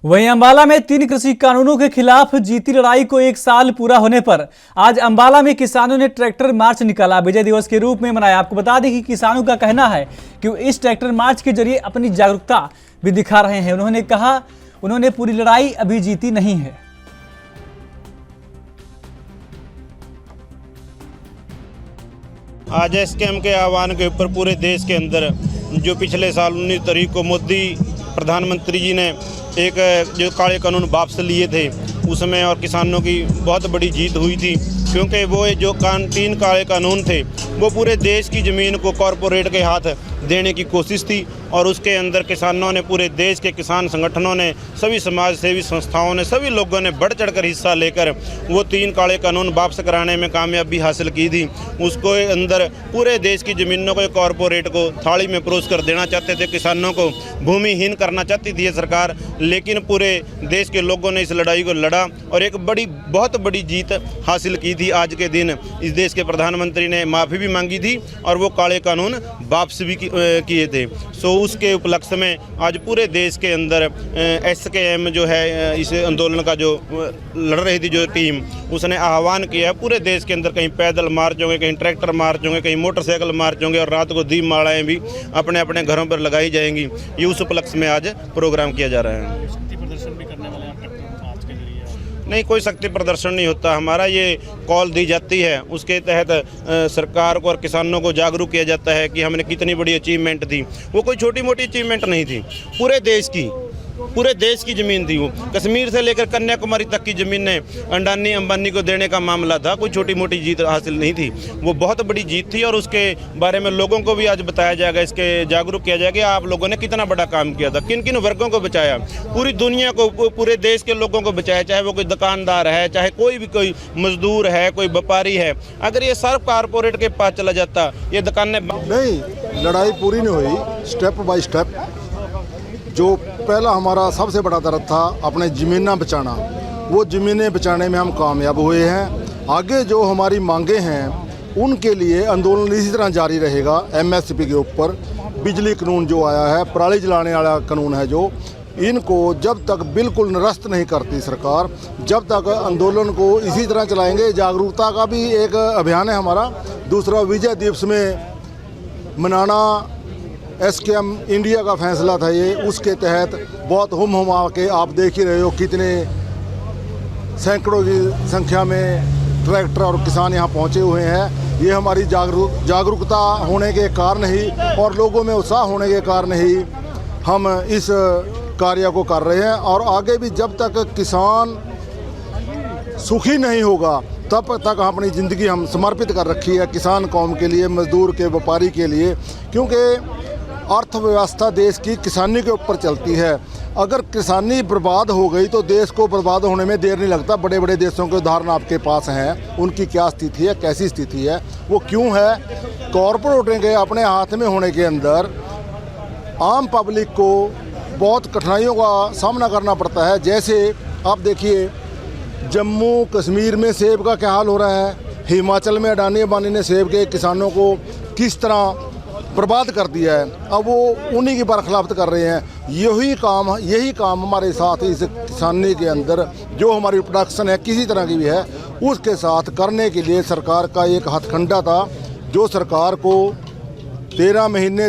वहीं अंबाला में 3 कृषि कानूनों के खिलाफ जीती लड़ाई को 1 साल पूरा होने पर आज अंबाला में किसानों ने ट्रैक्टर मार्च निकाला, विजय दिवस के रूप में मनाया। आपको बता दें कि किसानों का कहना है कि वो इस ट्रैक्टर मार्च के जरिए अपनी जागरूकता भी दिखा रहे हैं। उन्होंने कहा उन्होंने पूरी लड़ाई अभी जीती नहीं है। आज एसकेएम के आह्वान के ऊपर पूरे देश के अंदर जो पिछले साल 19 तारीख को मोदी प्रधानमंत्री जी ने एक जो काले कानून वापस लिए थे उसमें और किसानों की बहुत बड़ी जीत हुई थी, क्योंकि वो जो 3 काले कानून थे वो पूरे देश की ज़मीन को कॉरपोरेट के हाथ देने की कोशिश थी। और उसके अंदर किसानों ने, पूरे देश के किसान संगठनों ने, सभी समाज सेवी संस्थाओं ने, सभी लोगों ने बढ़ चढ़कर हिस्सा लेकर वो 3 काले कानून वापस कराने में कामयाबी हासिल की थी। उसको अंदर पूरे देश की ज़मीनों को कॉरपोरेट को थाली में परोस कर देना चाहते थे, किसानों को भूमिहीन करना चाहती थी ये सरकार। लेकिन पूरे देश के लोगों ने इस लड़ाई को लड़ा और एक बहुत बड़ी जीत हासिल की थी। आज के दिन इस देश के प्रधानमंत्री ने माफ़ी भी मांगी थी और वो काले कानून वापस भी किए थे। सो उसके उपलक्ष्य में आज पूरे देश के अंदर एसकेएम जो है, इस आंदोलन का जो लड़ रही थी जो टीम, उसने आह्वान किया है पूरे देश के अंदर, कहीं पैदल मार्च होंगे, कहीं ट्रैक्टर मार्च होंगे, कहीं मोटरसाइकिल मार्च होंगे और रात को दीपमालाएँ भी अपने अपने घरों पर लगाई जाएंगी। ये उस उपलक्ष्य में आज प्रोग्राम किया जा रहा है। शक्ति प्रदर्शन भी करने वाले हैं ट्रैक्टर मार्च के जरिए? नहीं, कोई शक्ति प्रदर्शन नहीं होता। हमारा ये कॉल दी जाती है, उसके तहत सरकार को और किसानों को जागरूक किया जाता है कि हमने कितनी बड़ी अचीवमेंट थी। वो कोई छोटी मोटी अचीवमेंट नहीं थी, पूरे देश की ज़मीन थी। वो कश्मीर से लेकर कन्याकुमारी तक की ज़मीनें अडानी अंबानी को देने का मामला था। कोई छोटी मोटी जीत हासिल नहीं थी, वो बहुत बड़ी जीत थी। और उसके बारे में लोगों को भी आज बताया जाएगा, इसके जागरूक किया जाएगा कि आप लोगों ने कितना बड़ा काम किया था, किन किन वर्गों को बचाया, पूरी दुनिया को, पूरे देश के लोगों को बचाया, चाहे वो कोई दुकानदार है, चाहे कोई मजदूर है, कोई व्यापारी है। अगर ये सब कारपोरेट के पास चला जाता, ये दुकानें नहीं, लड़ाई पूरी नहीं हुई। स्टेप बाय स्टेप जो पहला हमारा सबसे बड़ा दर्द था अपने ज़मीनें बचाना, वो ज़मीनें बचाने में हम कामयाब हुए हैं। आगे जो हमारी मांगे हैं उनके लिए आंदोलन इसी तरह जारी रहेगा। एमएसपी के ऊपर बिजली कानून जो आया है, पराली जलाने वाला कानून है जो, इनको जब तक बिल्कुल निरस्त नहीं करती सरकार, जब तक आंदोलन को इसी तरह चलाएंगे। जागरूकता का भी एक अभियान है हमारा। दूसरा, विजय दिवस में मनाना एसकेएम इंडिया का फैसला था ये, उसके तहत बहुत हुमा के आप देख ही रहे हो कितने सैकड़ों की संख्या में ट्रैक्टर और किसान यहाँ पहुँचे हुए हैं। ये हमारी जागरूकता होने के कारण ही और लोगों में उत्साह होने के कारण ही हम इस कार्य को कर रहे हैं। और आगे भी जब तक किसान सुखी नहीं होगा तब तक अपनी ज़िंदगी हम समर्पित कर रखी है किसान कौम के लिए, मजदूर के, व्यापारी के लिए, क्योंकि अर्थव्यवस्था देश की किसानी के ऊपर चलती है। अगर किसानी बर्बाद हो गई तो देश को बर्बाद होने में देर नहीं लगता। बड़े बड़े देशों के उदाहरण आपके पास हैं, उनकी क्या स्थिति है, कैसी स्थिति है, वो क्यों है। कॉरपोरेट के अपने हाथ में होने के अंदर आम पब्लिक को बहुत कठिनाइयों का सामना करना पड़ता है। जैसे आप देखिए जम्मू कश्मीर में सेब का क्या हाल हो रहा है, हिमाचल में अडानी अंबानी ने सेब के किसानों को किस तरह बर्बाद कर दिया है। अब वो उन्हीं की बरखिलाफत कर रहे हैं। यही काम हमारे साथ इस किसानी के अंदर जो हमारी प्रोडक्शन है किसी तरह की भी है, उसके साथ करने के लिए सरकार का एक हथकंडा था, जो सरकार को 13 महीने